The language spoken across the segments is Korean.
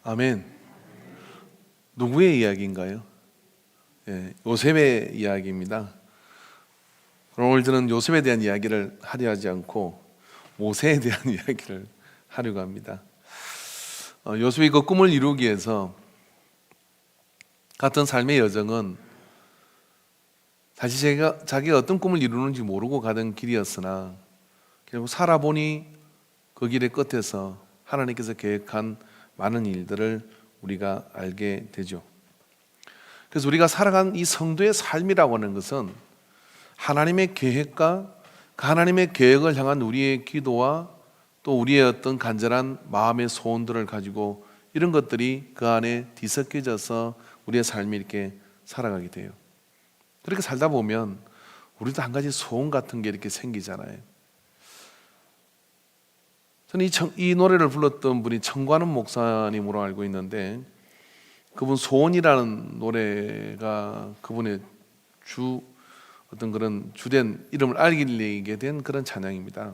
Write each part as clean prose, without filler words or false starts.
아멘. 누구의 이야기인가요? 요셉의 이야기입니다. 그럼 오늘 저는 요셉에 대한 이야기를 하려 하지 않고 모세에 대한 이야기를 하려고 합니다. 요셉이 그 꿈을 이루기 위해서 갔던 삶의 여정은 사실 자기가 어떤 꿈을 이루는지 모르고 가던 길이었으나 결국 살아보니 그 길의 끝에서 하나님께서 계획한 많은 일들을 우리가 알게 되죠. 그래서 우리가 살아간 이 성도의 삶이라고 하는 것은 하나님의 계획과 그 하나님의 계획을 향한 우리의 기도와 또 우리의 어떤 간절한 마음의 소원들을 가지고 이런 것들이 그 안에 뒤섞여져서 우리의 삶이 이렇게 살아가게 돼요. 그렇게 살다 보면 우리도 한 가지 소원 같은 게 이렇게 생기잖아요. 저는 이 노래를 불렀던 분이 청관원 목사님으로 알고 있는데 그분 소원이라는 노래가 그분의 어떤 그런 주된 이름을 알리게 된 그런 찬양입니다.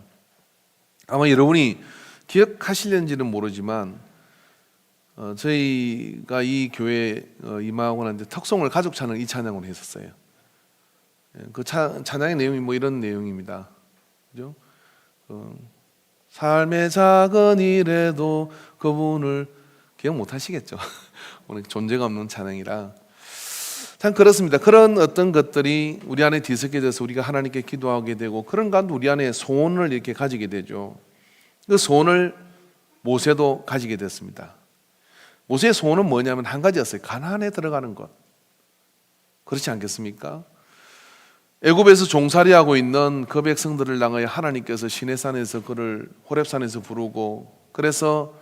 아마 여러분이 기억하실는지는 모르지만 저희가 이 교회에 임하고 난 뒤에 턱송을 가족 찬양 이 찬양으로 했었어요. 그 찬양의 내용이 뭐 이런 내용입니다. 그죠? 삶의 작은 일에도 그분을 기억 못 하시겠죠? 오늘 존재가 없는 찬양이라 참 그렇습니다. 그런 어떤 것들이 우리 안에 뒤섞여져서 우리가 하나님께 기도하게 되고 그런 가운데 우리 안에 소원을 이렇게 가지게 되죠. 그 소원을 모세도 가지게 됐습니다. 모세의 소원은 뭐냐면 한 가지였어요. 가나안에 들어가는 것. 그렇지 않겠습니까? 애굽에서 종살이하고 있는 그 백성들을 향하여 하나님께서 시내산에서 그를 호렙산에서 부르고 그래서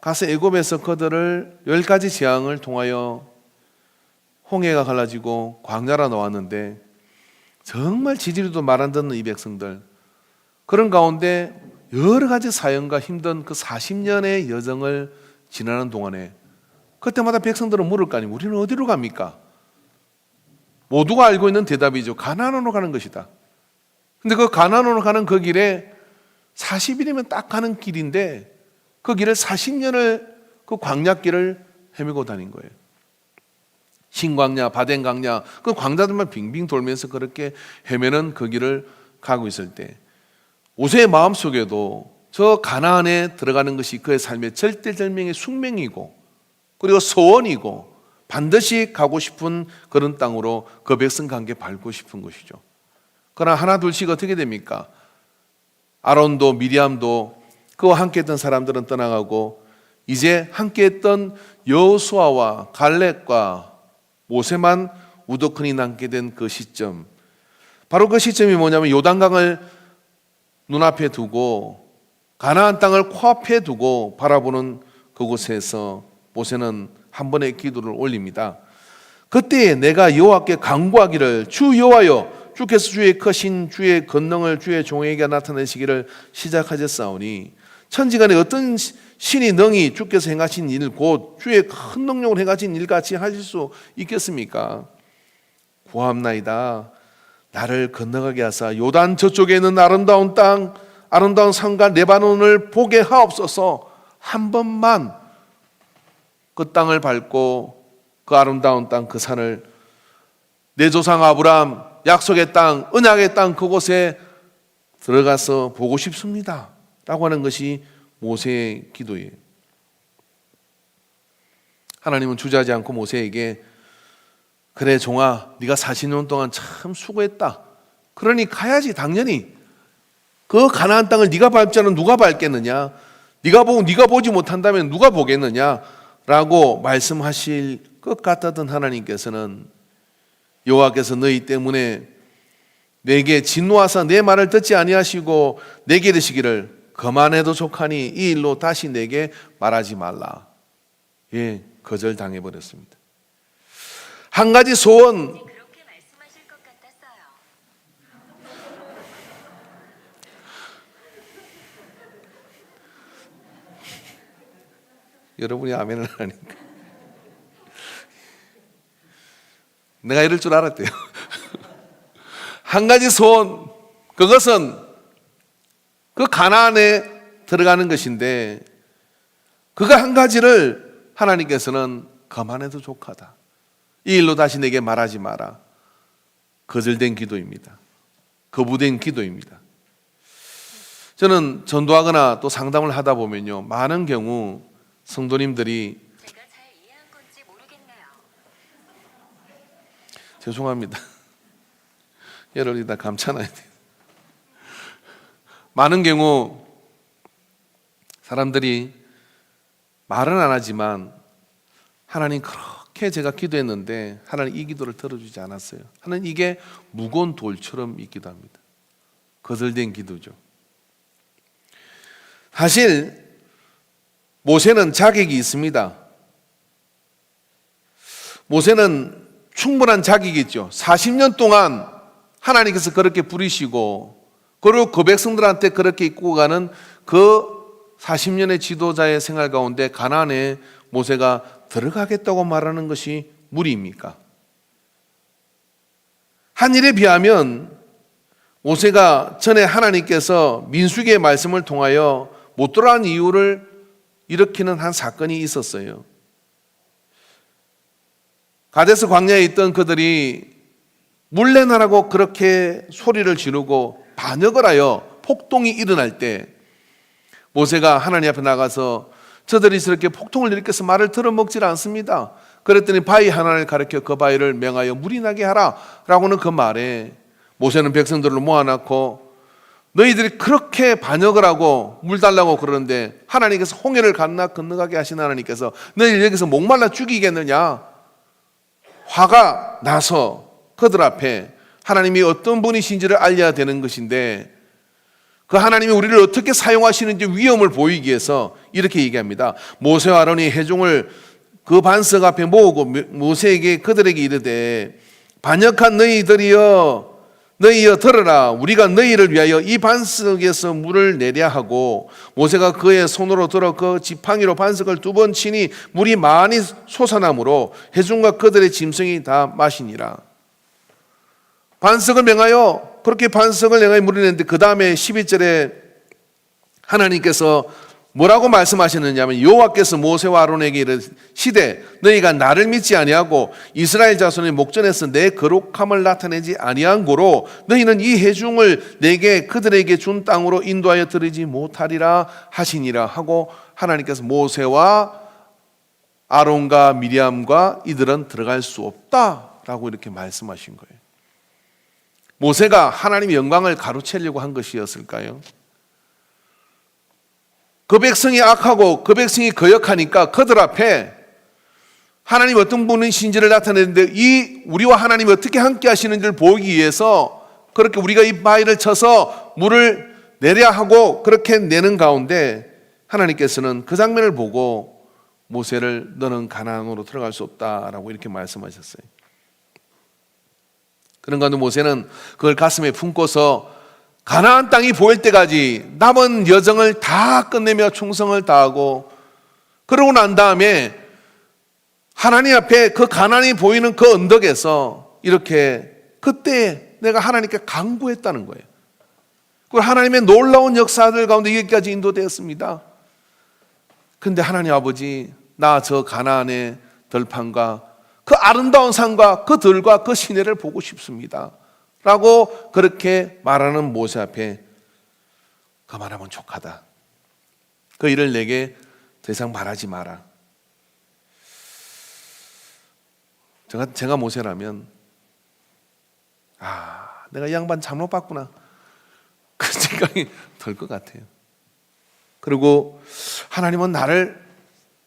가서 애굽에서 그들을 10가지 재앙을 통하여 홍해가 갈라지고 광야로 나왔는데 정말 지지리도 말 안 듣는 이 백성들 그런 가운데 여러 가지 사연과 힘든 그 40년의 여정을 지나는 동안에 그때마다 백성들은 물을 거 아니에요. 우리는 어디로 갑니까? 모두가 알고 있는 대답이죠. 가나안으로 가는 것이다. 근데 그 가나안으로 가는 그 길에 40일이면 딱 가는 길인데 그 길을 40년을 그 광야길을 헤매고 다닌 거예요. 신광야, 바덴광야 그 광야들만 빙빙 돌면서 그렇게 헤매는 그 길을 가고 있을 때 모세의 마음속에도 저 가나안에 들어가는 것이 그의 삶의 절대절명의 숙명이고 그리고 소원이고 반드시 가고 싶은 그런 땅으로 그 백성과 함께 밟고 싶은 것이죠. 그러나 하나 둘씩 어떻게 됩니까? 아론도 미리암도 그와 함께 했던 사람들은 떠나가고 이제 함께 했던 여호수아와 갈렙과 모세만 우두커니 남게 된 그 시점, 바로 그 시점이 뭐냐면 요단강을 눈앞에 두고 가나안 땅을 코앞에 두고 바라보는 그곳에서 모세는 한 번의 기도를 올립니다. 그때 내가 여호와께 간구하기를 주 여호와여 주께서 주의 크신 주의 권능을 주의 종에게 나타내시기를 시작하셨사오니 천지간에 어떤 신이 능히 주께서 행하신 일 곧 주의 큰 능력을 행하신 일같이 하실 수 있겠습니까? 구하옵나이다. 나를 건너가게 하사 요단 저쪽에 있는 아름다운 땅 아름다운 산과 레바논을 보게 하옵소서. 한 번만 그 땅을 밟고 그 아름다운 땅 그 산을 내 조상 아브라함 약속의 땅 언약의 땅 그곳에 들어가서 보고 싶습니다 라고 하는 것이 모세의 기도예요. 하나님은 주저하지 않고 모세에게 그래 종아 네가 40년 동안 참 수고했다. 그러니 가야지. 당연히 그 가나안 땅을 네가 밟지 않으면 누가 밟겠느냐. 네가 보지 못한다면 누가 보겠느냐 라고 말씀하실 것 같았던 하나님께서는 여호와께서 너희 때문에 내게 진노하사 내 말을 듣지 아니하시고 내게 이르시기를 그만해도 족하니 이 일로 다시 내게 말하지 말라. 거절당해버렸습니다. 한 가지 소원, 그렇게 말씀하실 것 같았어요. 여러분이 아멘을 하니까 내가 이럴 줄 알았대요. 한 가지 소원, 그것은 그 가나안에 들어가는 것인데 그가 한 가지를 하나님께서는 그만해도 족하다. 이 일로 다시 내게 말하지 마라. 거절된 기도입니다. 거부된 기도입니다. 저는 전도하거나 또 상담을 하다 보면요, 많은 경우 성도님들이 제가 잘 이해한 건지 모르겠네요. 죄송합니다. 얘를 일단 감춰놔야 돼요. 많은 경우 사람들이 말은 안 하지만 하나님 그렇게 제가 기도했는데 하나님 이 기도를 들어주지 않았어요. 하나님 이게 무거운 돌처럼 있기도 합니다. 거절된 기도죠. 사실 모세는 자격이 있습니다. 모세는 충분한 자격이 있죠. 40년 동안 하나님께서 그렇게 부리시고 그리고 그 백성들한테 그렇게 이끌고 가는 그 40년의 지도자의 생활 가운데 가나안에 모세가 들어가겠다고 말하는 것이 무리입니까? 한 일에 비하면 모세가 전에 하나님께서 민수기의 말씀을 통하여 못 들어간 이유를 일으키는 한 사건이 있었어요. 가데스 광야에 있던 그들이 물레나라고 그렇게 소리를 지르고 반역을 하여 폭동이 일어날 때 모세가 하나님 앞에 나가서 저들이 저렇게 폭동을 일으켜서 말을 들어먹질 않습니다. 그랬더니 바위 하나를 가르쳐 그 바위를 명하여 물이 나게 하라 라고는 그 말에 모세는 백성들을 모아놓고 너희들이 그렇게 반역을 하고 물 달라고 그러는데 하나님께서 홍해를 건너가게 하신 하나님께서 너희들 여기서 목말라 죽이겠느냐? 화가 나서 그들 앞에 하나님이 어떤 분이신지를 알려야 되는 것인데 그 하나님이 우리를 어떻게 사용하시는지 위험을 보이기 위해서 이렇게 얘기합니다. 모세와 아론이 회중을 그 반석 앞에 모으고 모세에게 그들에게 이르되 반역한 너희들이여 들으라. 우리가 너희를 위하여 이 반석에서 물을 내려 하고 모세가 그의 손으로 들어 그 지팡이로 반석을 2번 치니 물이 많이 솟아나므로 회중과 그들의 짐승이 다 마시니라. 반석을 명하여 그렇게 반석을 명하여 물이 내는데 그 다음에 12절에 하나님께서 뭐라고 말씀하셨느냐면 여호와께서 모세와 아론에게 이르시되 너희가 나를 믿지 아니하고 이스라엘 자손의 목전에서 내 거룩함을 나타내지 아니한 고로 너희는 이 회중을 내게 그들에게 준 땅으로 인도하여 들이지 못하리라 하시니라 하고 하나님께서 모세와 아론과 미리암과 이들은 들어갈 수 없다라고 이렇게 말씀하신 거예요. 모세가 하나님의 영광을 가로채려고 한 것이었을까요? 그 백성이 악하고 그 백성이 거역하니까 그들 앞에 하나님 어떤 분이신지를 나타내는데 이 우리와 하나님이 어떻게 함께 하시는지를 보이기 위해서 그렇게 우리가 이 바위를 쳐서 물을 내려 하고 그렇게 내는 가운데 하나님께서는 그 장면을 보고 모세를 너는 가나안으로 들어갈 수 없다라고 이렇게 말씀하셨어요. 그런 가운데 모세는 그걸 가슴에 품고서 가나안 땅이 보일 때까지 남은 여정을 다 끝내며 충성을 다하고 그러고 난 다음에 하나님 앞에 그 가나안이 보이는 그 언덕에서 이렇게 그때 내가 하나님께 간구했다는 거예요. 그리고 하나님의 놀라운 역사들 가운데 여기까지 인도되었습니다. 그런데 하나님 아버지 나 저 가나안의 들판과 그 아름다운 산과 그 들과 그 시내를 보고 싶습니다 라고 그렇게 말하는 모세 앞에 그만하면 족하다. 그 일을 내게 더 이상 말하지 마라. 제가 모세라면 내가 이 양반 잘못 봤구나 그 생각이 들 것 같아요. 그리고 하나님은 나를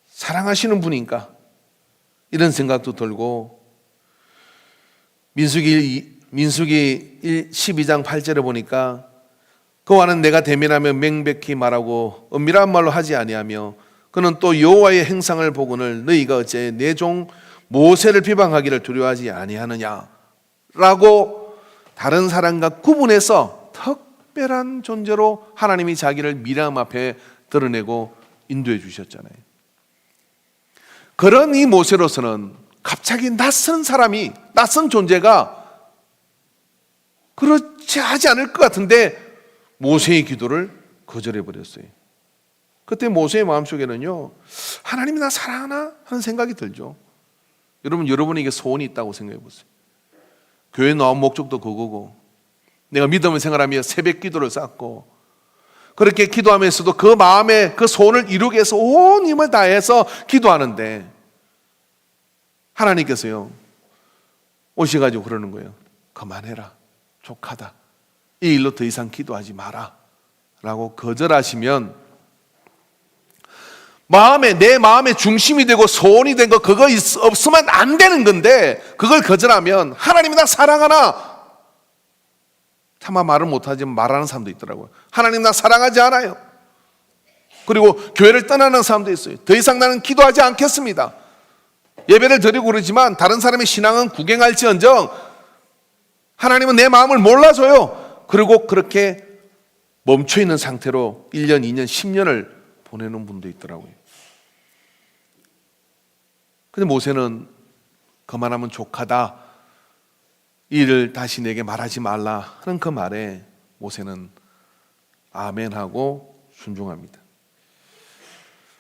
사랑하시는 분인가 이런 생각도 들고 민수기 12장 8절에 보니까 그와는 내가 대면하며 명백히 말하고 은밀한 말로 하지 아니하며 그는 또 여호와의 행상을 보거늘 너희가 어째 내 종 모세를 비방하기를 두려워하지 아니하느냐 라고 다른 사람과 구분해서 특별한 존재로 하나님이 자기를 미리암 앞에 드러내고 인도해 주셨잖아요. 그런 이 모세로서는 갑자기 낯선 사람이 낯선 존재가 그렇지 하지 않을 것 같은데 모세의 기도를 거절해 버렸어요. 그때 모세의 마음속에는요, 하나님이 나 사랑하나 하는 생각이 들죠. 여러분에게 소원이 있다고 생각해 보세요. 교회 나온 목적도 그거고, 내가 믿음을 생활하며 새벽 기도를 쌓고, 그렇게 기도하면서도 그 마음에 그 소원을 이루기 위해서 온 힘을 다해서 기도하는데, 하나님께서요 오셔가지고 그러는 거예요. 그만해라, 족하다, 이 일로 더 이상 기도하지 마라 라고 거절하시면, 내 마음의 중심이 되고 소원이 된 거, 그거 없으면 안 되는 건데, 그걸 거절하면 하나님이 나 사랑하나? 차마 말을 못하지만 말하는 사람도 있더라고요. 하나님 나 사랑하지 않아요. 그리고 교회를 떠나는 사람도 있어요. 더 이상 나는 기도하지 않겠습니다. 예배를 드리고 그러지만 다른 사람의 신앙은 구경할지언정 하나님은 내 마음을 몰라줘요. 그리고 그렇게 멈춰있는 상태로 1년, 2년, 10년을 보내는 분도 있더라고요. 근데 모세는 그만하면 족하다, 이 일을 다시 내게 말하지 말라 하는 그 말에 모세는 아멘하고 순종합니다.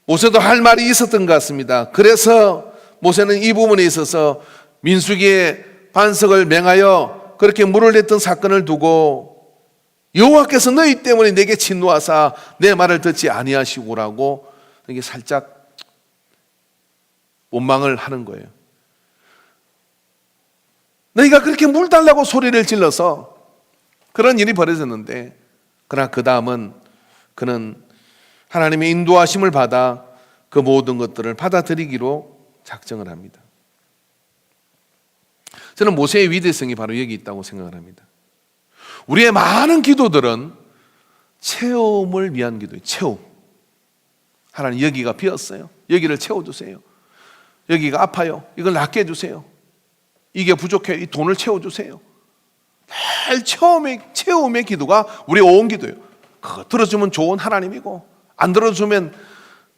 모세도 할 말이 있었던 것 같습니다. 그래서 모세는 이 부분에 있어서 민수기의 반석을 맹하여 그렇게 물을 냈던 사건을 두고, 여호와께서 너희 때문에 내게 진노하사 내 말을 듣지 아니하시고라고 이게 살짝 원망을 하는 거예요. 너희가 그렇게 물 달라고 소리를 질러서 그런 일이 벌어졌는데, 그러나 그 다음은 그는 하나님의 인도하심을 받아 그 모든 것들을 받아들이기로 작정을 합니다. 저는 모세의 위대성이 바로 여기 있다고 생각을 합니다. 우리의 많은 기도들은 체험을 위한 기도예요. 체험. 하나님, 여기가 비었어요, 여기를 채워주세요. 여기가 아파요, 이걸 낫게 해주세요. 이게 부족해요, 이 돈을 채워주세요. 늘 체험의 기도가 우리의 온 기도예요. 그거 들어주면 좋은 하나님이고, 안 들어주면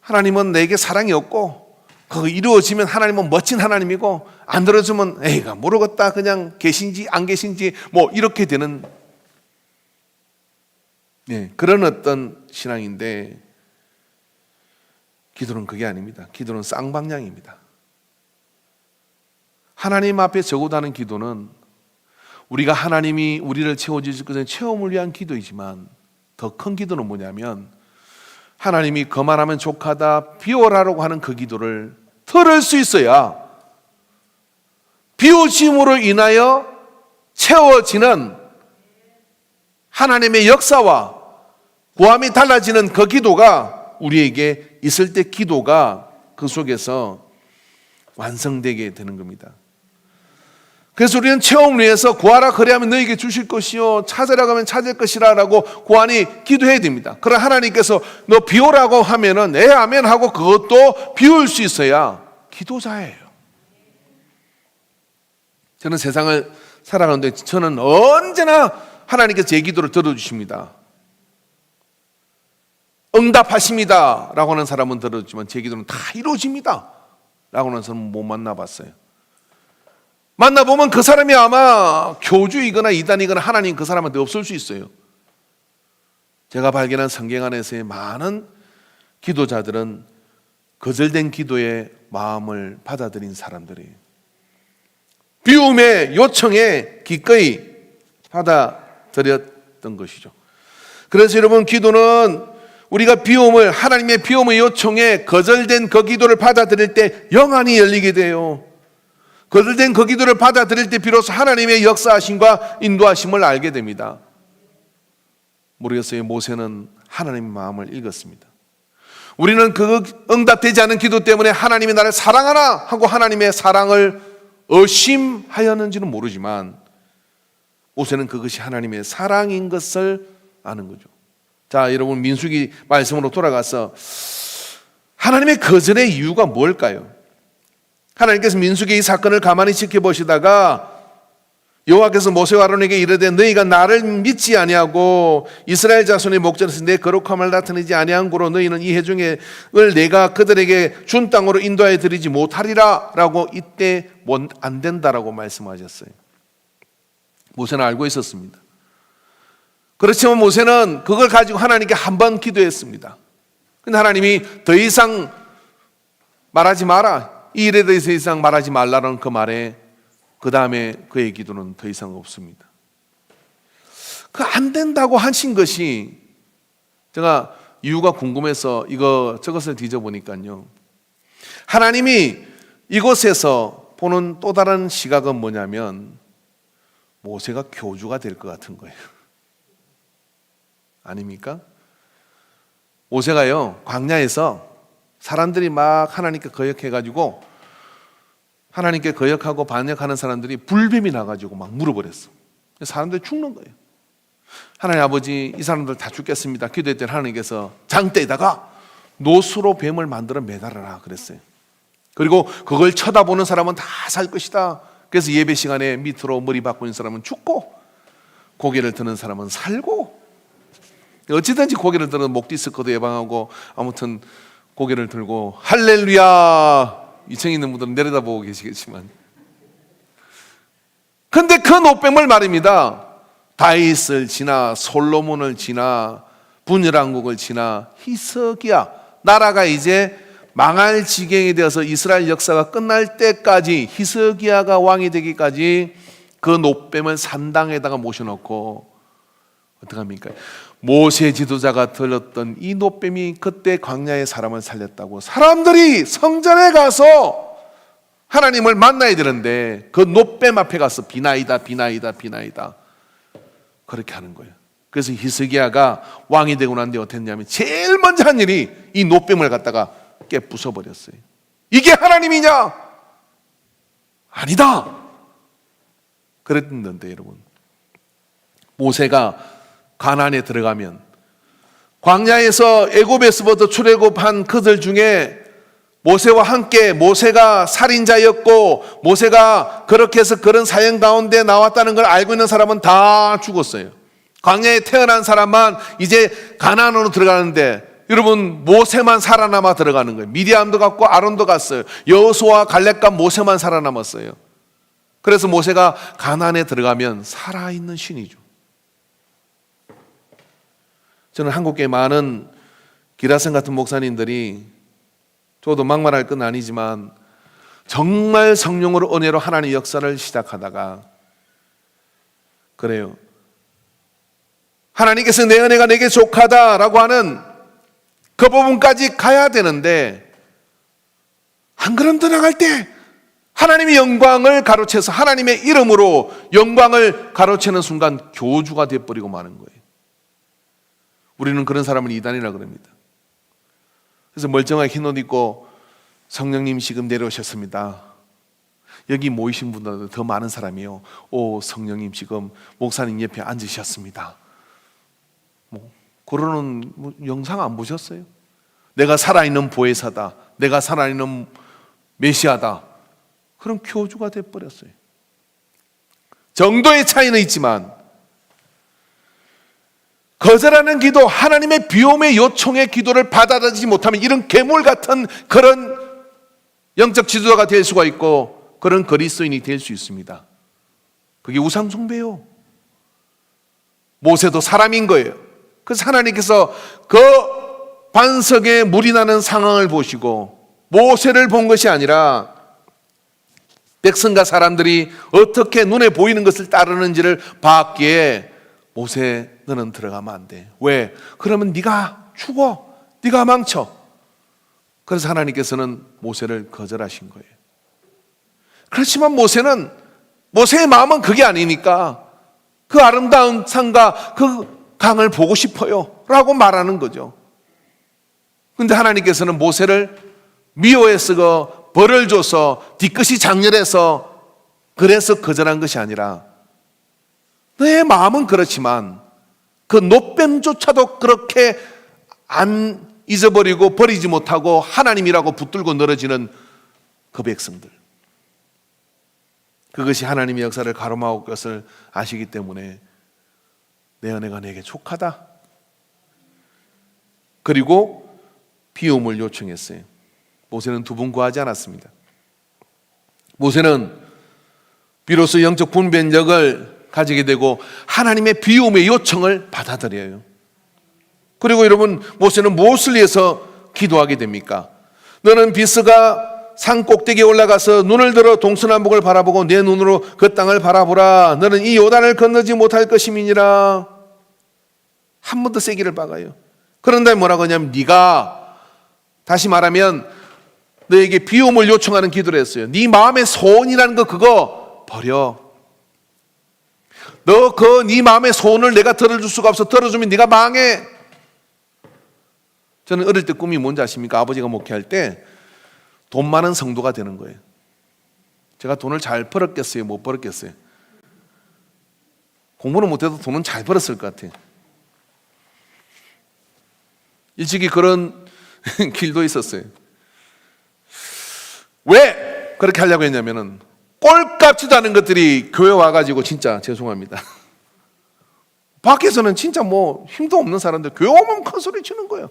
하나님은 내게 사랑이 없고, 그거 이루어지면 하나님은 멋진 하나님이고, 안 들어주면 에이가 모르겠다, 그냥 계신지 안 계신지 뭐 이렇게 되는, 그런 어떤 신앙인데, 기도는 그게 아닙니다. 기도는 쌍방향입니다. 하나님 앞에 적어다는 기도는 우리가 하나님이 우리를 채워주실 것은 체험을 위한 기도이지만, 더 큰 기도는 뭐냐면 하나님이 그만하면 족하다, 비워라라고 하는 그 기도를 들을 수 있어야 비워짐으로 인하여 채워지는 하나님의 역사와 구함이 달라지는 그 기도가 우리에게 있을 때, 기도가 그 속에서 완성되게 되는 겁니다. 그래서 우리는 체험을 위해서 구하라 그리하면 너에게 주실 것이요, 찾으라 하면 찾을 것이라 라고 구하니 기도해야 됩니다. 그러나 하나님께서 너 비우라고 하면은 아멘 하고 그것도 비울 수 있어야 기도자예요. 저는 세상을 살아가는데 저는 언제나 하나님께서 제 기도를 들어주십니다. 응답하십니다 라고 하는 사람은 들어주지만 제 기도는 다 이루어집니다 라고 하는 사람은 못 만나봤어요. 만나보면 그 사람이 아마 교주이거나 이단이거나 하나님 그 사람한테 없을 수 있어요. 제가 발견한 성경 안에서의 많은 기도자들은 거절된 기도의 마음을 받아들인 사람들이에요. 비움의 요청에 기꺼이 받아들였던 것이죠. 그래서 여러분, 기도는 우리가 하나님의 비움의 요청에 거절된 그 기도를 받아들일 때 영안이 열리게 돼요. 거절된 그 기도를 받아들일 때 비로소 하나님의 역사하심과 인도하심을 알게 됩니다. 모르겠어요. 모세는 하나님의 마음을 읽었습니다. 우리는 그 응답되지 않은 기도 때문에 하나님이 나를 사랑하나 하고 하나님의 사랑을 의심하였는지는 모르지만, 모세는 그것이 하나님의 사랑인 것을 아는 거죠. 자, 여러분, 민수기 말씀으로 돌아가서 하나님의 거절의 이유가 뭘까요? 하나님께서 민수기 이 사건을 가만히 지켜보시다가 여호와께서 모세와 아론에게 이르되 너희가 나를 믿지 아니하고 이스라엘 자손의 목전에서 내 거룩함을 나타내지 아니한 고로 너희는 이 회중을 내가 그들에게 준 땅으로 인도하여 드리지 못하리라 라고 이때 안 된다라고 말씀하셨어요. 모세는 알고 있었습니다. 그렇지만 모세는 그걸 가지고 하나님께 한 번 기도했습니다. 근데 하나님이 더 이상 말하지 마라, 이 일에 대해서 더 이상 말하지 말라는 그 말에 그 다음에 그의 기도는 더 이상 없습니다. 그 안 된다고 하신 것이, 제가 이유가 궁금해서 저것을 뒤져보니까요, 하나님이 이곳에서 보는 또 다른 시각은 뭐냐면 모세가 교주가 될 것 같은 거예요. 아닙니까? 모세가요, 광야에서 사람들이 막 하나님께 거역해가지고, 하나님께 거역하고 반역하는 사람들이 불뱀이 나가지고 막 물어버렸어. 사람들이 죽는 거예요. 하나님 아버지, 이 사람들 다 죽겠습니다. 기도했더니 하나님께서 장대에다가 노수로 뱀을 만들어 매달아라 그랬어요. 그리고 그걸 쳐다보는 사람은 다 살 것이다. 그래서 예배 시간에 밑으로 머리 박고 있는 사람은 죽고, 고개를 드는 사람은 살고, 어찌든지 고개를 들어 목 디스크도 예방하고, 아무튼 고개를 들고 할렐루야, 2층에 있는 분들은 내려다보고 계시겠지만, 근데 그 노뱀을 말입니다, 다윗을 지나 솔로몬을 지나 분열왕국을 지나 히스기야, 나라가 이제 망할 지경이 되어서 이스라엘 역사가 끝날 때까지, 히스기야가 왕이 되기까지 그 노뱀을 산당에다가 모셔놓고, 어떡합니까? 모세 지도자가 들었던 이 노뱀이 그때 광야의 사람을 살렸다고 사람들이 성전에 가서 하나님을 만나야 되는데 그 노뱀 앞에 가서 비나이다 비나이다 비나이다 그렇게 하는 거예요. 그래서 히스기야가 왕이 되고 난 뒤에 어떻게 했냐면 제일 먼저 한 일이 이 노뱀을 갖다가 깨부숴버렸어요. 이게 하나님이냐? 아니다 그랬는데, 여러분, 모세가 가나안에 들어가면 광야에서 애굽에서부터 출애굽한 그들 중에 모세와 함께, 모세가 살인자였고 모세가 그렇게 해서 그런 사형 가운데 나왔다는 걸 알고 있는 사람은 다 죽었어요. 광야에 태어난 사람만 이제 가나안으로 들어가는데, 여러분, 모세만 살아남아 들어가는 거예요. 미디암도 갔고 아론도 갔어요. 여호수아와 갈렙과 모세만 살아남았어요. 그래서 모세가 가나안에 들어가면 살아있는 신이죠. 저는 한국계 많은 기라성 같은 목사님들이, 저도 막말할 건 아니지만 정말 성령으로 은혜로 하나님의 역사를 시작하다가 그래요, 하나님께서 내 은혜가 내게 족하다라고 하는 그 부분까지 가야 되는데, 한 걸음 더 나갈 때 하나님의 영광을 가로채서 하나님의 이름으로 영광을 가로채는 순간 교주가 되어버리고 마는 거예요. 우리는 그런 사람을 이단이라 그럽니다. 그래서 멀쩡하게 흰옷 입고 성령님 지금 내려오셨습니다. 여기 모이신 분들도 더 많은 사람이요. 오, 성령님 지금 목사님 옆에 앉으셨습니다. 그러는 영상 안 보셨어요? 내가 살아있는 보혜사다, 내가 살아있는 메시아다, 그런 교주가 돼버렸어요. 정도의 차이는 있지만 거절하는 기도, 하나님의 비움의 요청의 기도를 받아들이지 못하면 이런 괴물 같은 그런 영적 지도자가 될 수가 있고 그런 그리스도인이 될 수 있습니다. 그게 우상 숭배요. 모세도 사람인 거예요. 그래서 하나님께서 그 반석에 물이 나는 상황을 보시고 모세를 본 것이 아니라 백성과 사람들이 어떻게 눈에 보이는 것을 따르는지를 봤기에, 모세 너는 들어가면 안 돼. 왜? 그러면 네가 죽어, 네가 망쳐. 그래서 하나님께서는 모세를 거절하신 거예요. 그렇지만 모세의 마음은 그게 아니니까 그 아름다운 산과 그 강을 보고 싶어요 라고 말하는 거죠. 근데 하나님께서는 모세를 미워해서 벌을 줘서 뒤끝이 장렬해서 그래서 거절한 것이 아니라, 너의 마음은 그렇지만 그 노뱀조차도 그렇게 안 잊어버리고 버리지 못하고 하나님이라고 붙들고 늘어지는 그 백성들, 그것이 하나님의 역사를 가로막을 것을 아시기 때문에 내 은혜가 내게 족하다. 그리고 비움을 요청했어요. 모세는 두 번 구하지 않았습니다. 모세는 비로소 영적 분별력을 가지게 되고 하나님의 비움의 요청을 받아들여요. 그리고 여러분, 모세는 무엇을 위해서 기도하게 됩니까? 너는 비스가 산 꼭대기에 올라가서 눈을 들어 동서남북을 바라보고 내 눈으로 그 땅을 바라보라. 너는 이 요단을 건너지 못할 것임이니라. 한 번 더 세기를 박아요. 그런데 뭐라고 하냐면 네가, 다시 말하면 너에게 비움을 요청하는 기도를 했어요. 네 마음의 소원이라는 거 그거 버려. 너 네 마음의 소원을 내가 들어줄 수가 없어. 들어주면 네가 망해. 저는 어릴 때 꿈이 뭔지 아십니까? 아버지가 목회할 때 돈 많은 성도가 되는 거예요. 제가 돈을 잘 벌었겠어요? 못 벌었겠어요? 공부는 못해도 돈은 잘 벌었을 것 같아요. 일찍이 그런 길도 있었어요. 왜 그렇게 하려고 했냐면은 꼴값지도 않은 것들이 교회 와가지고, 진짜 죄송합니다, 밖에서는 진짜 뭐 힘도 없는 사람들 교회 오면 큰 소리 치는 거예요.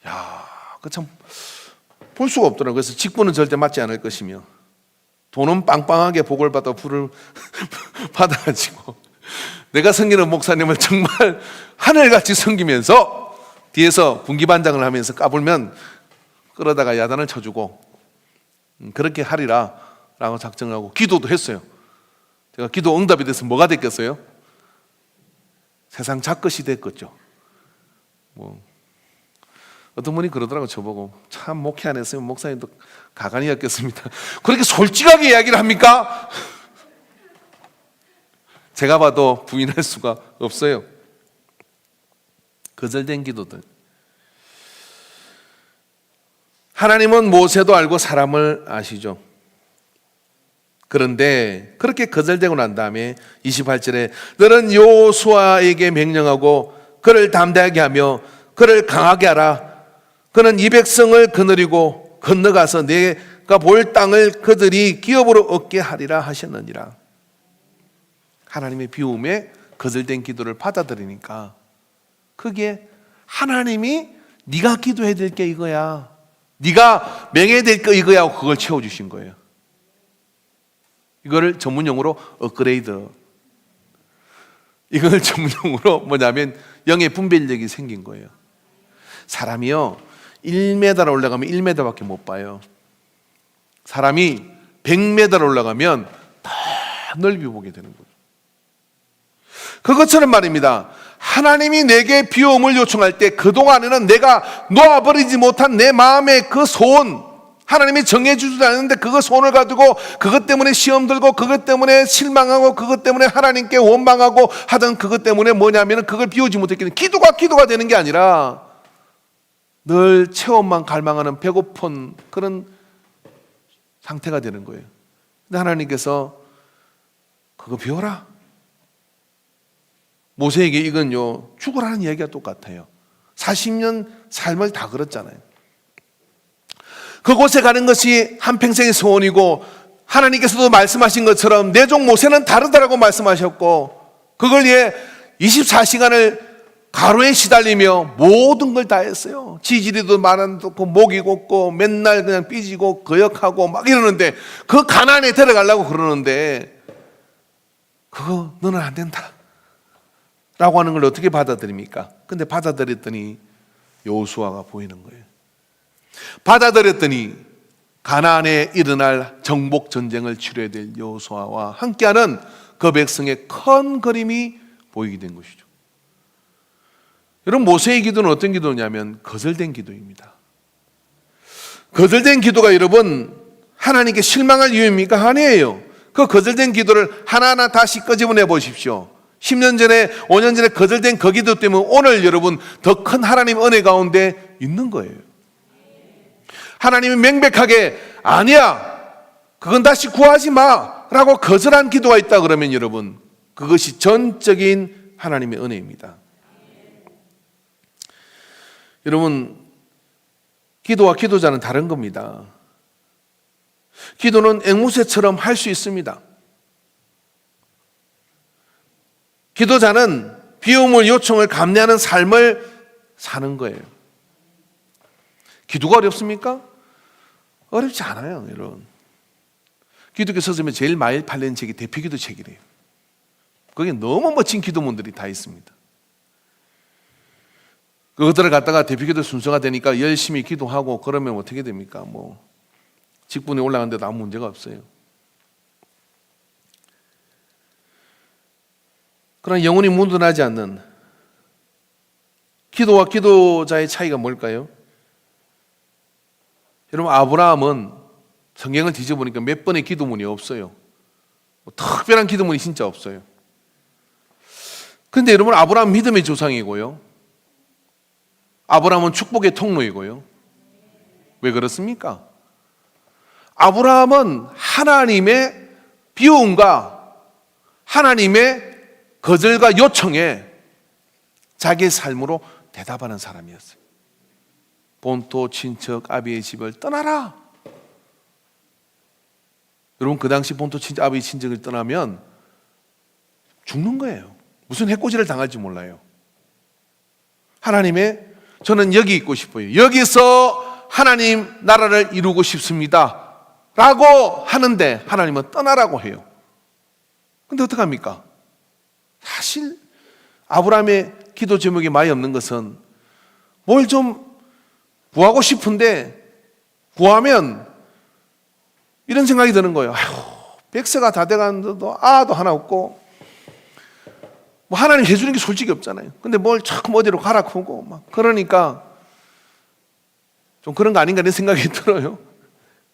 야, 그 참 볼 수가 없더라고요. 그래서 직분은 절대 맞지 않을 것이며 돈은 빵빵하게 복을 받아 불을 받아가지고 내가 섬기는 목사님을 정말 하늘같이 섬기면서 뒤에서 분기반장을 하면서 까불면 끌어다가 야단을 쳐주고 그렇게 하리라 라고 작정하고 기도도 했어요. 제가 기도 응답이 돼서 뭐가 됐겠어요? 세상 잡것이 됐겠죠. 어떤 분이 그러더라고요. 저보고 참 목회 안 했으면 목사님도 가관이었겠습니다. 그렇게 솔직하게 이야기를 합니까? 제가 봐도 부인할 수가 없어요. 거절된 기도들. 하나님은 모세도 알고 사람을 아시죠. 그런데 그렇게 거절되고 난 다음에 28절에 너는 여호수아에게 명령하고 그를 담대하게 하며 그를 강하게 하라. 그는 이 백성을 거느리고 건너가서 내가 볼 땅을 그들이 기업으로 얻게 하리라 하셨느니라. 하나님의 비움에 거절된 기도를 받아들이니까 그게 하나님이 네가 기도해야 될 게 이거야, 네가 맹해야 될 거 이거야 하고 그걸 채워주신 거예요. 이거를 전문용어로 업그레이드, 이걸 전문용어로 뭐냐면 영의 분별력이 생긴 거예요. 사람이요 1m 올라가면 1m밖에 못 봐요. 사람이 100m 올라가면 더 넓이 보게 되는 거죠. 그것처럼 말입니다. 하나님이 내게 비움을 요청할 때 그동안에는 내가 놓아버리지 못한 내 마음의 그 소원, 하나님이 정해주지도 않았는데 그거 소원을 가지고 그것 때문에 시험 들고 그것 때문에 실망하고 그것 때문에 하나님께 원망하고 하던 그것 때문에 뭐냐면 그걸 비우지 못했기 때문에 기도가 되는 게 아니라 늘 체험만 갈망하는 배고픈 그런 상태가 되는 거예요. 근데 하나님께서 그거 비워라. 모세에게 이건요 죽으라는 이야기가 똑같아요. 40년 삶을 다 걸었잖아요. 그곳에 가는 것이 한평생의 소원이고 하나님께서도 말씀하신 것처럼 내 종 모세는 다르다라고 말씀하셨고 그걸 위해 24시간을 가루에 시달리며 모든 걸 다 했어요. 지지리도 많고 목이 곧고 맨날 그냥 삐지고 거역하고 막 이러는데 그 가나안에 데려가려고 그러는데 그거 너는 안 된다 라고 하는 걸 어떻게 받아들입니까? 근데 받아들였더니 여호수아가 보이는 거예요. 받아들였더니 가나안에 일어날 정복 전쟁을 치러야 될 여호수아와 함께하는 그 백성의 큰 그림이 보이게 된 것이죠. 여러분, 모세의 기도는 어떤 기도냐면 거절된 기도입니다. 거절된 기도가 여러분 하나님께 실망할 이유입니까? 아니에요. 그 거절된 기도를 하나하나 다시 끄집어내 보십시오. 10년 전에 5년 전에 거절된 그 기도 때문에 오늘 여러분 더 큰 하나님 은혜 가운데 있는 거예요. 하나님이 명백하게 아니야, 그건 다시 구하지 마 라고 거절한 기도가 있다 그러면 여러분 그것이 전적인 하나님의 은혜입니다. 여러분, 기도와 기도자는 다른 겁니다. 기도는 앵무새처럼 할 수 있습니다. 기도자는 비움을 요청을 감내하는 삶을 사는 거예요. 기도가 어렵습니까? 어렵지 않아요, 여러분. 기독교 서점에 제일 많이 팔리는 책이 대피기도 책이래요. 거기에 너무 멋진 기도문들이 다 있습니다. 그것들을 갖다가 대표기도 순서가 되니까 열심히 기도하고 그러면 어떻게 됩니까? 직분이 올라가는데도 아무 문제가 없어요. 그러나 영혼이 묻어나지 않는 기도와 기도자의 차이가 뭘까요? 여러분, 아브라함은 성경을 뒤져보니까 몇 번의 기도문이 없어요. 특별한 기도문이 진짜 없어요. 그런데 여러분, 아브라함 믿음의 조상이고요, 아브라함은 축복의 통로이고요. 왜 그렇습니까? 아브라함은 하나님의 비움과 하나님의 거절과 요청에 자기의 삶으로 대답하는 사람이었어요. 본토 친척 아비의 집을 떠나라. 여러분, 그 당시 본토 친척 아비의 친척을 떠나면 죽는 거예요. 무슨 해코지를 당할지 몰라요. 하나님의, 저는 여기 있고 싶어요, 여기서 하나님 나라를 이루고 싶습니다 라고 하는데 하나님은 떠나라고 해요. 근데 어떡합니까? 사실 아브라함의 기도 제목이 많이 없는 것은 뭘 좀 구하고 싶은데 구하면 이런 생각이 드는 거예요. 아휴, 백세가 다 돼가는데도 아도 하나 없고, 하나님 해주는 게 솔직히 없잖아요. 근데 뭘 자꾸 어디로 가라 크고 막 그러니까 좀 그런 거 아닌가 이런 생각이 들어요.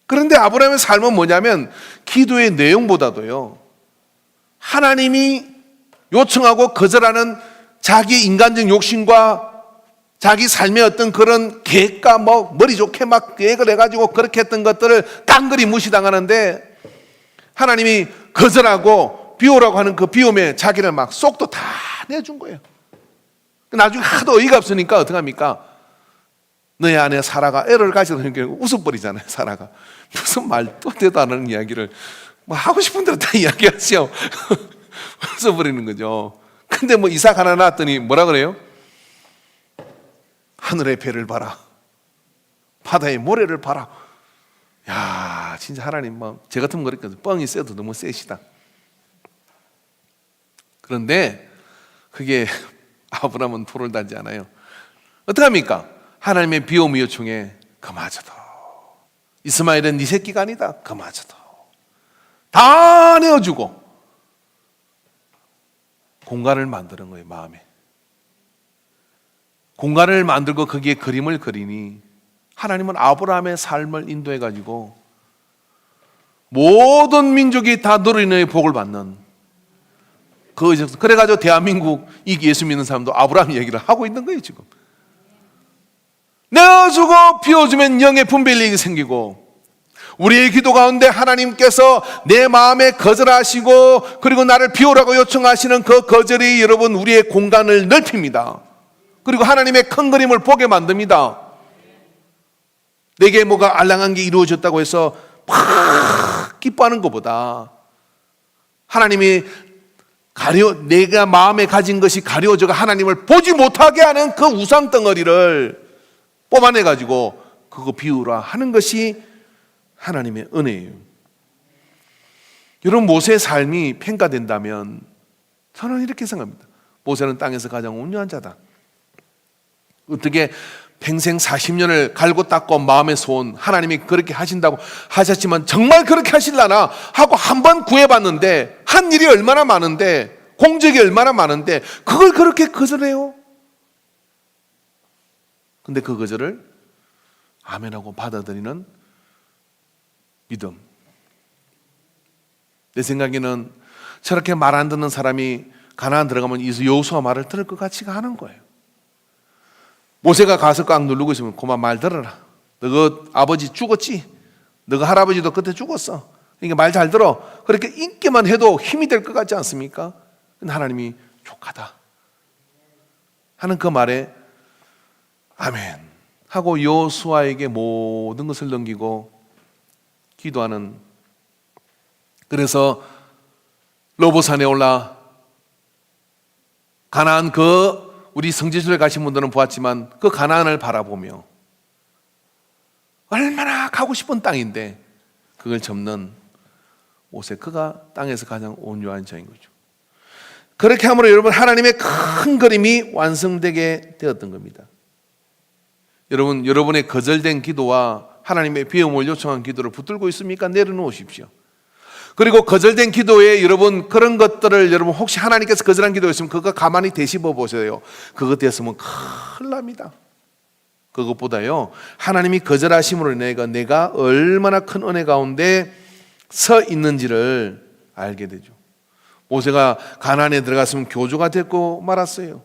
그런데 아브라함의 삶은 뭐냐면 기도의 내용보다도요, 하나님이 요청하고 거절하는 자기 인간적 욕심과 자기 삶의 어떤 그런 계획과 머리 좋게 막 계획을 해가지고 그렇게 했던 것들을 깡그리 무시당하는데 하나님이 거절하고 비우라고 하는 그 비움에 자기를 막 쏙도 다 내준 거예요. 나중에 하도 어이가 없으니까 어떡합니까? 너희 아내 사라가 애를 가지고 웃어버리잖아요. 사라가 무슨 말도 되도 않는 이야기를 하고 싶은 대로 다 이야기하죠. 웃어버리는 거죠. 근데 이삭 하나 낳았더니 뭐라 그래요? 하늘의 별을 봐라, 바다의 모래를 봐라. 야, 진짜 하나님 제 같으면 그랬거든요. 뻥이 세도 너무 세시다. 그런데 그게 아브라함은 토를 달지 않아요. 어떡합니까? 하나님의 비오미 요청에 그마저도 이스마엘은 네 새끼가 아니다, 그마저도 다 내어주고 공간을 만드는 거예요. 마음에 공간을 만들고 거기에 그림을 그리니 하나님은 아브라함의 삶을 인도해 가지고 모든 민족이 다 누리는 복을 받는, 그래가지고 대한민국 이 예수 믿는 사람도 아브라함 얘기를 하고 있는 거예요. 지금 내어주고 비워주면 영의 분별력이 생기고, 우리의 기도 가운데 하나님께서 내 마음에 거절하시고 그리고 나를 비우라고 요청하시는 그 거절이 여러분 우리의 공간을 넓힙니다. 그리고 하나님의 큰 그림을 보게 만듭니다. 내게 뭐가 알랑한 게 이루어졌다고 해서 막 기뻐하는 것보다 하나님이 내가 마음에 가진 것이 가려져가 하나님을 보지 못하게 하는 그 우상 덩어리를 뽑아내가지고 그거 비우라 하는 것이 하나님의 은혜예요. 여러분, 모세의 삶이 평가된다면 저는 이렇게 생각합니다. 모세는 땅에서 가장 온유한 자다. 어떻게 평생 40년을 갈고 닦고 마음의 소원, 하나님이 그렇게 하신다고 하셨지만 정말 그렇게 하실라나 하고 한 번 구해봤는데 한 일이 얼마나 많은데, 공적이 얼마나 많은데 그걸 그렇게 거절해요? 근데 그 거절을 아멘하고 받아들이는 믿음. 내 생각에는 저렇게 말 안 듣는 사람이 가나안 들어가면 여호수아 말을 들을 것 같지가 않은 거예요. 모세가 가서 꽉 누르고 있으면 그만 말 들어라. 너가 아버지 죽었지? 너가 할아버지도 그때 죽었어. 그러니까 말 잘 들어. 그렇게 인기만 해도 힘이 될 것 같지 않습니까? 근데 하나님이 족하다 하는 그 말에 아멘 하고 여호수아에게 모든 것을 넘기고 기도하는, 그래서 로보산에 올라 가나안 우리 성지순례 가신 분들은 보았지만 그 가나안을 바라보며 얼마나 가고 싶은 땅인데 그걸 접는 모세, 그가 땅에서 가장 온유한 자인 거죠. 그렇게 함으로 여러분 하나님의 큰 그림이 완성되게 되었던 겁니다. 여러분, 여러분의 거절된 기도와 하나님의 비움을 요청한 기도를 붙들고 있습니까? 내려놓으십시오. 그리고 거절된 기도에 여러분 그런 것들을 여러분 혹시 하나님께서 거절한 기도가 있으면 그거 가만히 되씹어 보세요. 그것 됐으면 큰일 납니다. 그것보다요, 하나님이 거절하심으로 인해 내가 얼마나 큰 은혜 가운데 서 있는지를 알게 되죠. 모세가 가나안에 들어갔으면 교조가 됐고 말았어요.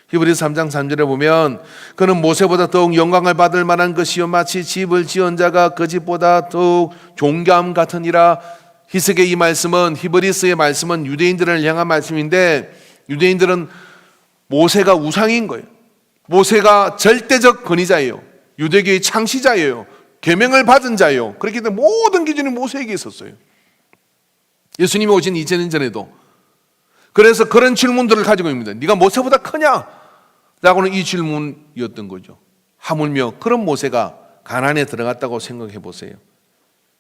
히브리서 3장 3절에 보면 그는 모세보다 더욱 영광을 받을 만한 것이요 마치 집을 지은 자가 그 집보다 더욱 존귀함 같으니라. 히스기야 이 말씀은, 히브리서의 말씀은 유대인들을 향한 말씀인데, 유대인들은 모세가 우상인 거예요. 모세가 절대적 권위자예요. 유대교의 창시자예요. 계명을 받은 자예요. 그렇기 때문에 모든 기준이 모세에게 있었어요. 예수님이 오신 2000년 전에도. 그래서 그런 질문들을 가지고 있습니다. 네가 모세보다 크냐? 라고는 이 질문이었던 거죠. 하물며 그런 모세가 가나안에 들어갔다고 생각해 보세요.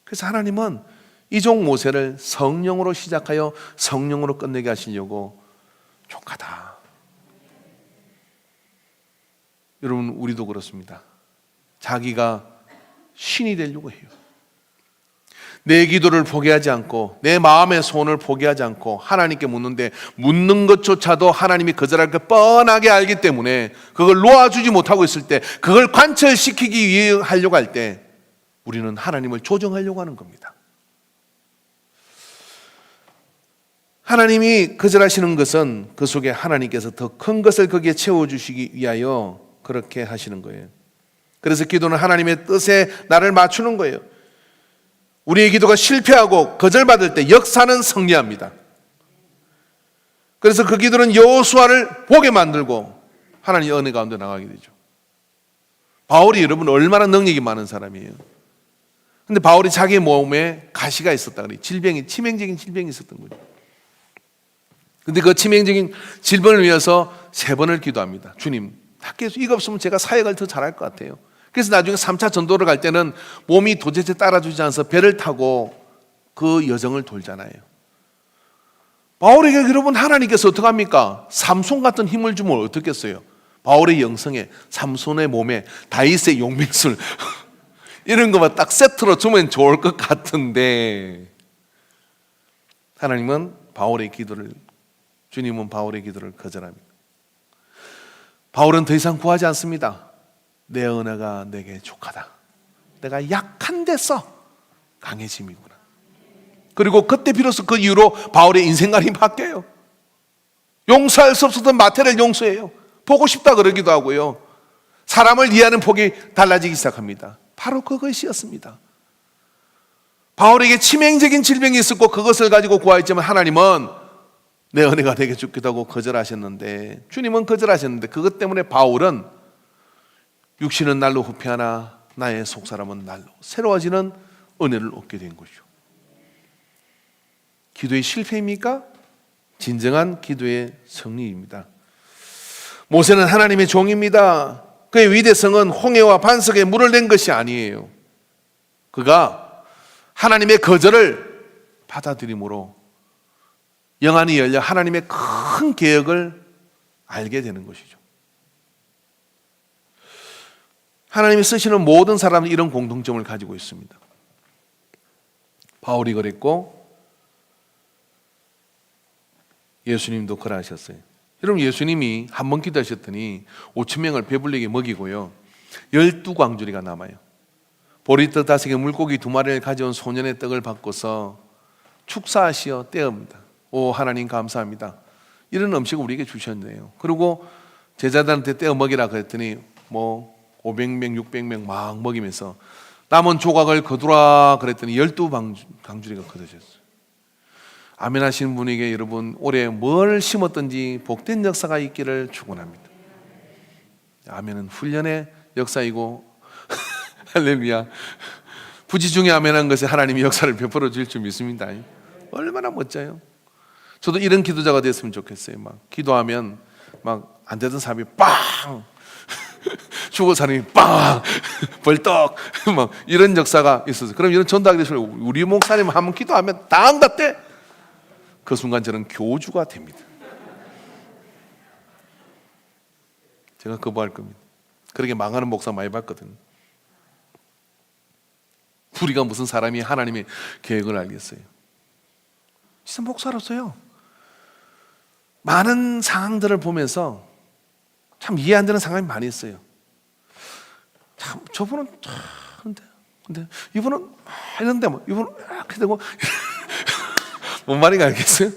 그래서 하나님은 이 종 모세를 성령으로 시작하여 성령으로 끝내게 하시려고 족하다. 여러분, 우리도 그렇습니다. 자기가 신이 되려고 해요. 내 기도를 포기하지 않고 내 마음의 소원을 포기하지 않고 하나님께 묻는데, 묻는 것조차도 하나님이 거절할 걸 뻔하게 알기 때문에 그걸 놓아주지 못하고 있을 때, 그걸 관철시키기 위해 하려고 할 때 우리는 하나님을 조정하려고 하는 겁니다. 하나님이 거절하시는 것은 그 속에 하나님께서 더 큰 것을 거기에 채워주시기 위하여 그렇게 하시는 거예요. 그래서 기도는 하나님의 뜻에 나를 맞추는 거예요. 우리의 기도가 실패하고 거절받을 때 역사는 승리합니다. 그래서 그 기도는 여호수아를 보게 만들고 하나님의 은혜 가운데 나가게 되죠. 바울이 여러분 얼마나 능력이 많은 사람이에요. 근데 바울이 자기 몸에 가시가 있었다 그래요. 질병이, 치명적인 질병이 있었던 거죠. 근데 그 치명적인 질병을 위해서 3번을 기도합니다. 주님, 밖에서 이거 없으면 제가 사역을 더 잘할 것 같아요. 그래서 나중에 3차 전도를 갈 때는 몸이 도저히 따라주지 않아서 배를 타고 그 여정을 돌잖아요. 바울에게 여러분 하나님께서 어떻게 합니까? 삼손 같은 힘을 주면 어떻겠어요? 바울의 영성에, 삼손의 몸에, 다윗의 용맹술 이런 것만 딱 세트로 주면 좋을 것 같은데, 하나님은 바울의 기도를, 주님은 바울의 기도를 거절합니다. 바울은 더 이상 구하지 않습니다. 내 은혜가 내게 족하다. 내가 약한 데서 강해짐이구나. 그리고 그때 비로소 그 이후로 바울의 인생관이 바뀌어요. 용서할 수 없었던 마태를 용서해요. 보고 싶다 그러기도 하고요. 사람을 이해하는 폭이 달라지기 시작합니다. 바로 그것이었습니다. 바울에게 치명적인 질병이 있었고 그것을 가지고 구하였지만 하나님은 내 은혜가 되게 좋기도 하고 거절하셨는데, 주님은 거절하셨는데, 그것 때문에 바울은 육신은 날로 후퇴하나 나의 속사람은 날로 새로워지는 은혜를 얻게 된 것이죠. 기도의 실패입니까? 진정한 기도의 승리입니다. 모세는 하나님의 종입니다. 그의 위대성은 홍해와 반석에 물을 낸 것이 아니에요. 그가 하나님의 거절을 받아들임으로 영안이 열려 하나님의 큰 계획을 알게 되는 것이죠. 하나님이 쓰시는 모든 사람은 이런 공통점을 가지고 있습니다. 바울이 그랬고 예수님도 그러하셨어요. 여러분, 예수님이 한 번 기도하셨더니 5,000명을 배불리게 먹이고요, 12광주리가 남아요. 보리떡 5개 물고기 2마리를 가져온 소년의 떡을 받고서 축사하시어 떼옵니다. 오 하나님 감사합니다. 이런 음식을 우리에게 주셨네요. 그리고 제자들한테 떼어 먹이라 그랬더니 500명 600명 막 먹이면서 남은 조각을 거두라 그랬더니 12광주리가 거둬졌어요. 아멘 하시는 분에게 여러분 올해 뭘 심었든지 복된 역사가 있기를 축원합니다. 아멘은 훈련의 역사이고 할렐루야, 부지 중에 아멘한 것에 하나님이 역사를 베풀어 주실 줄 믿습니다. 얼마나 멋져요. 저도 이런 기도자가 됐으면 좋겠어요. 막 기도하면 막 안 되던 사람이 빵 죽은 사람이 빵 벌떡 막 이런 역사가 있었어요. 그럼 이런 전도하게 되시면 우리 목사님 한번 기도하면 다 응답돼. 그 순간 저는 교주가 됩니다. 제가 거부할 겁니다. 그렇게 망하는 목사 많이 봤거든. 우리가 무슨 사람이 하나님의 계획을 알겠어요. 진짜 목사로서요, 많은 상황들을 보면서 참 이해 안 되는 상황이 많이 있어요. 참 저분은 근데 이분은 이런데 뭐 이분은 이렇게 되고 뭔 말인가 알겠어요?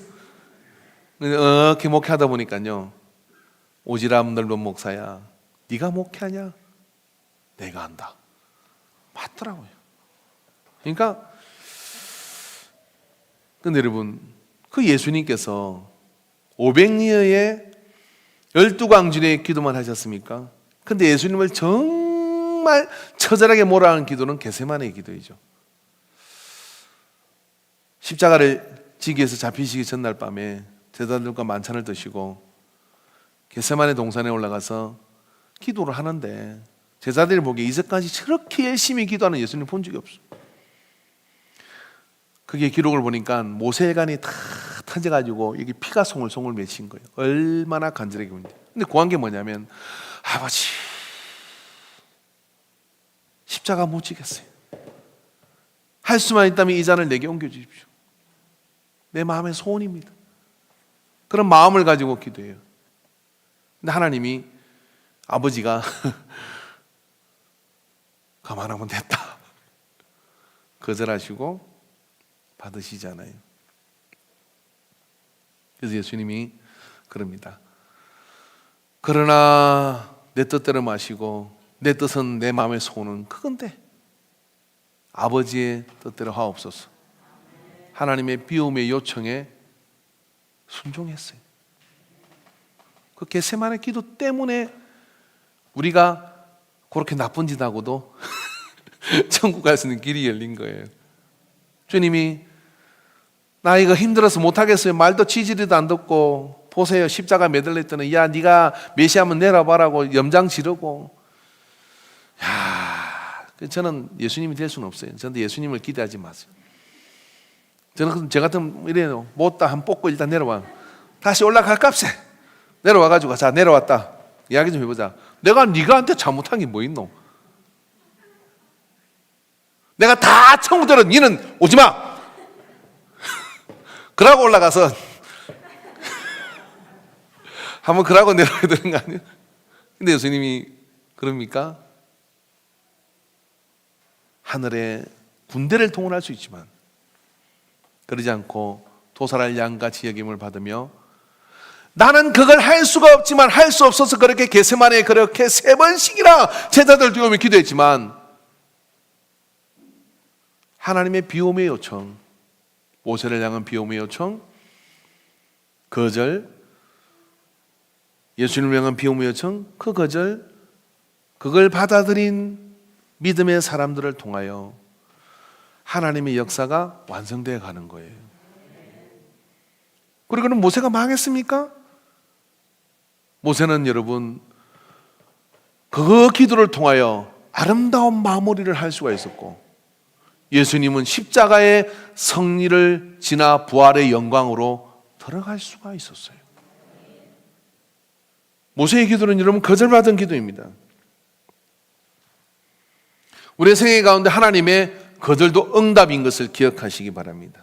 이렇게 목회하다 보니까요, 오지랖 넓은 목사야, 네가 목회하냐? 내가 한다. 맞더라고요. 그러니까 근데 여러분, 그 예수님께서 500리어의 12광주리의 기도만 하셨습니까? 근데 예수님을 정말 처절하게 몰아가는 기도는 겟세마네의 기도이죠. 십자가를 지기 위해서 잡히시기 전날 밤에 제자들과 만찬을 드시고 겟세마네 동산에 올라가서 기도를 하는데, 제자들이 보기에 이제까지 저렇게 열심히 기도하는 예수님 본 적이 없어요. 그게 기록을 보니까 모세혈관이 다 터져가지고 여기 피가 송울송울 맺힌 거예요. 얼마나 간절하게 군지. 근데 고한 게 뭐냐면, 아버지, 십자가 못 지겠어요. 할 수만 있다면 이 잔을 내게 옮겨주십시오. 내 마음의 소원입니다. 그런 마음을 가지고 기도해요. 근데 하나님이, 아버지가 가만하면 됐다 거절하시고 받으시잖아요. 그래서 예수님이 그럽니다. 그러나 내 뜻대로 마시고 내 뜻은, 내 마음의 소원은 그건데 아버지의 뜻대로 하옵소서. 하나님의 비움의 요청에 순종했어요. 그 겟세마네 기도 때문에 우리가 그렇게 나쁜 짓 하고도 천국 갈 수 있는 길이 열린 거예요. 주님이, 나 이거 힘들어서 못하겠어요, 말도 치지리도 안 듣고, 보세요, 십자가 매달려 있더니, 야 네가 메시아면 내려봐라고 염장 지르고. 야, 저는 예수님이 될 수는 없어요. 저는 예수님을 기대하지 마세요. 저는 제 같으면 이래요. 못다 한 뽑고 일단 내려와. 다시 올라갈 값에 내려와가지고, 자 내려왔다, 이야기 좀 해보자. 내가 네가한테 잘못한 게 뭐 있노? 내가 다 처음부터 니는 오지마 그러고 올라가서 한번 그러고 내려야 되는 거 아니에요? 근데 예수님이 그럽니까? 하늘에 군대를 동원할 수 있지만 그러지 않고 도살할 양같이 여김을 받으며, 나는 그걸 할 수가 없지만 할 수 없어서 그렇게 겟세마네에 그렇게 3번씩이나 제자들 뒤오며 기도했지만, 하나님의 비움의 요청, 모세를 향한 비움의 요청, 거절, 예수님을 향한 비움의 요청, 그 거절, 그걸 받아들인 믿음의 사람들을 통하여 하나님의 역사가 완성되어 가는 거예요. 그리고는 모세가 망했습니까? 모세는 여러분, 그 기도를 통하여 아름다운 마무리를 할 수가 있었고, 예수님은 십자가의 승리를 지나 부활의 영광으로 들어갈 수가 있었어요. 모세의 기도는 여러분 거절받은 기도입니다. 우리의 생애 가운데 하나님의 거절도 응답인 것을 기억하시기 바랍니다.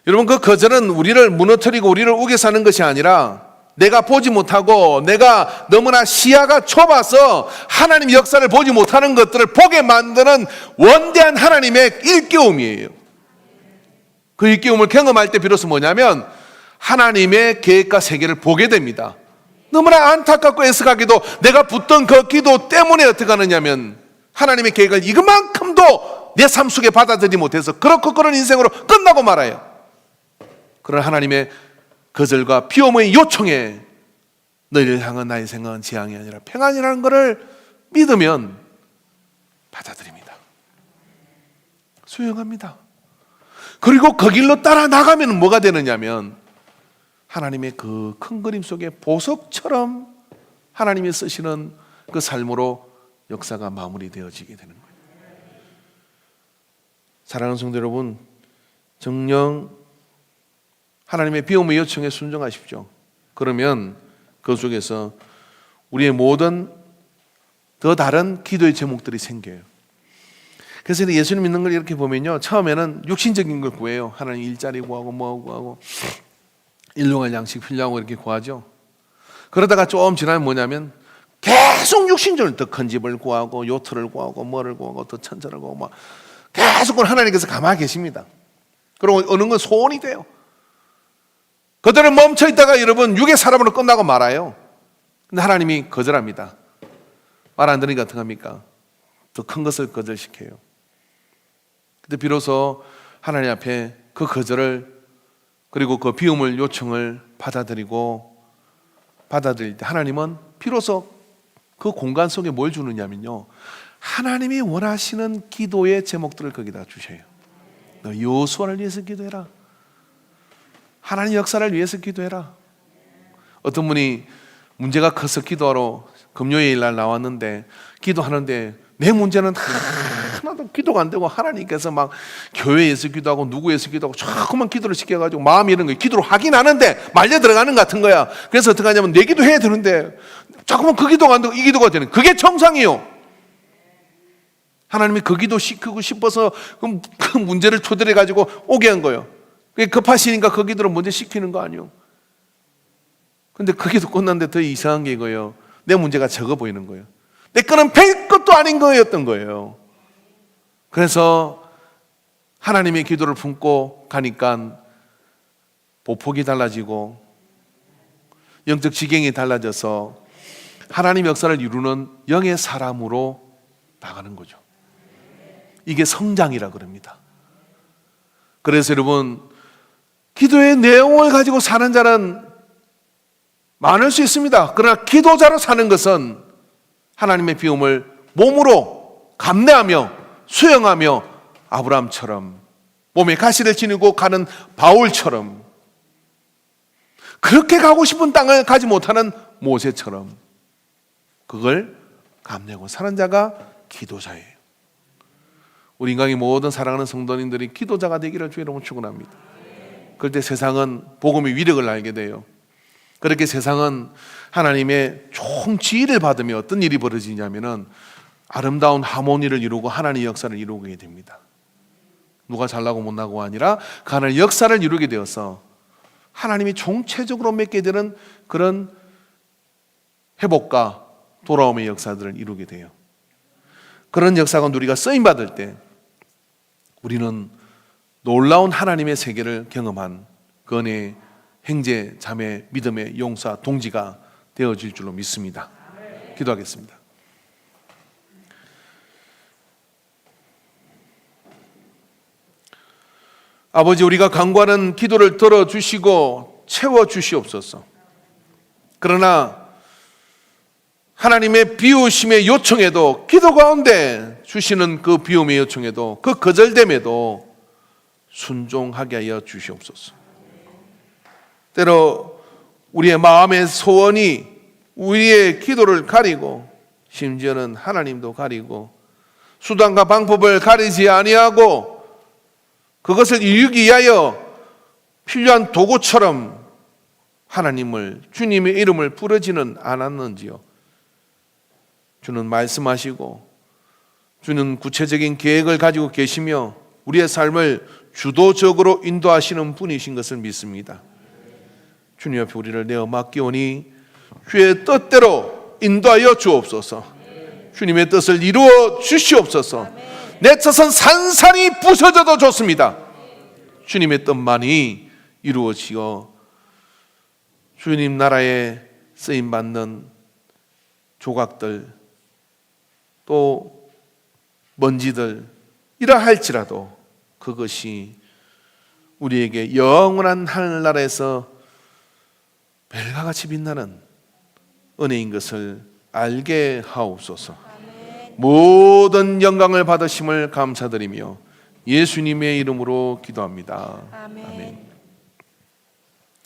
여러분, 그 거절은 우리를 무너뜨리고 우리를 우겨 사는 것이 아니라, 내가 보지 못하고 내가 너무나 시야가 좁아서 하나님 역사를 보지 못하는 것들을 보게 만드는 원대한 하나님의 일깨움이에요. 그 일깨움을 경험할 때 비로소 뭐냐면 하나님의 계획과 세계를 보게 됩니다. 너무나 안타깝고 애석하게도 내가 붙던 그 기도 때문에 어떻게 하느냐면, 하나님의 계획을 이것만큼도 내 삶 속에 받아들이지 못해서 그렇고 그런 인생으로 끝나고 말아요. 그런 하나님의 거절과 비움의 요청에 너희를 향한 나의 생각은 재앙이 아니라 평안이라는 것을 믿으면 받아들입니다. 수용합니다. 그리고 그 길로 따라 나가면 뭐가 되느냐면, 하나님의 그 큰 그림 속에 보석처럼 하나님이 쓰시는 그 삶으로 역사가 마무리되어지게 되는 거예요. 사랑하는 성도 여러분, 정녕 하나님의 비움의 요청에 순종하십시오. 그러면 그 속에서 우리의 모든 더 다른 기도의 제목들이 생겨요. 그래서 예수님 믿는 걸 이렇게 보면요, 처음에는 육신적인 걸 구해요. 하나님 일자리 구하고 뭐 구하고 일용할 양식 필요하고 이렇게 구하죠. 그러다가 좀 지나면 뭐냐면 계속 육신적으로 더 큰 집을 구하고 요트를 구하고 뭐를 구하고 더 천천을 구하고 막 계속 하나님께서 가만히 계십니다. 그리고 어느 건 소원이 돼요. 그들은 멈춰 있다가 여러분 육의 사람으로 끝나고 말아요. 근데 하나님이 거절합니다. 말 안 들으니까 어떡합니까? 더 큰 것을 거절시켜요. 그때 비로소 하나님 앞에 그 거절을 그리고 그 비움을 요청을 받아들일 때 하나님은 비로소 그 공간 속에 뭘 주느냐면요, 하나님이 원하시는 기도의 제목들을 거기다 주셔요. 너 여호수아를 위해서 기도해라. 하나님 역사를 위해서 기도해라. 어떤 분이 문제가 커서 기도하러 금요일 날 나왔는데 기도하는데 내 문제는 하나도 기도가 안 되고 하나님께서 막 교회에서 기도하고 누구에서 기도하고 자꾸만 기도를 시켜가지고 마음이 이런 거예요. 기도를 하긴 하는데 말려 들어가는 것 같은 거야. 그래서 어떻게 하냐면 내 기도해야 되는데 자꾸만 그 기도가 안 되고 이 기도가 되는, 그게 정상이에요. 하나님이 그 기도 시키고 싶어서 그 문제를 초대해 가지고 오게 한 거예요. 그게 급하시니까 그 기도를 먼저 시키는 거 아니에요. 근데 그 기도 끝났는데 더 이상한 게 이거예요. 내 문제가 적어 보이는 거예요. 내 거는 별 것도 아닌 거였던 거예요. 그래서 하나님의 기도를 품고 가니까 보폭이 달라지고 영적 지경이 달라져서 하나님 역사를 이루는 영의 사람으로 나가는 거죠. 이게 성장이라 그럽니다. 그래서 여러분, 기도의 내용을 가지고 사는 자는 많을 수 있습니다. 그러나 기도자로 사는 것은 하나님의 비움을 몸으로 감내하며 수용하며 아브라함처럼 몸에 가시를 지니고 가는 바울처럼, 그렇게 가고 싶은 땅을 가지 못하는 모세처럼 그걸 감내고 사는 자가 기도자예요. 우리 인간이 모든 사랑하는 성도님들이 기도자가 되기를 주의 이름으로 축원합니다. 그럴 때 세상은 복음의 위력을 알게 돼요. 그렇게 세상은 하나님의 총지휘를 받으며 어떤 일이 벌어지냐면은 아름다운 하모니를 이루고 하나님의 역사를 이루게 됩니다. 누가 잘나고 못나고가 아니라 그 하나님의 역사를 이루게 되어서 하나님이 총체적으로 맺게 되는 그런 회복과 돌아옴의 역사들을 이루게 돼요. 그런 역사가 우리가 쓰임받을 때 우리는 놀라운 하나님의 세계를 경험한 그 은혜의 형제, 자매, 믿음의 용사, 동지가 되어질 줄로 믿습니다. 기도하겠습니다. 아버지, 우리가 간구하는 기도를 들어주시고 채워주시옵소서. 그러나 하나님의 비우심의 요청에도, 기도 가운데 주시는 그 비움의 요청에도, 그 거절됨에도 순종하게 하여 주시옵소서. 때로 우리의 마음의 소원이 우리의 기도를 가리고, 심지어는 하나님도 가리고, 수단과 방법을 가리지 아니하고 그것을 이루기 위하여 필요한 도구처럼 하나님을, 주님의 이름을 부르지는 않았는지요. 주는 말씀하시고 주는 구체적인 계획을 가지고 계시며 우리의 삶을 주도적으로 인도하시는 분이신 것을 믿습니다. 주님 앞에 우리를 내어 맡기오니 주의 뜻대로 인도하여 주옵소서. 주님의 뜻을 이루어 주시옵소서. 내 뜻은 산산이 부서져도 좋습니다. 주님의 뜻만이 이루어지어 주님 나라에 쓰임받는 조각들, 또 먼지들 이라 할지라도 그것이 우리에게 영원한 하늘나라에서 별과 같이 빛나는 은혜인 것을 알게 하옵소서. 모든 영광을 받으심을 감사드리며 예수님의 이름으로 기도합니다. 아멘.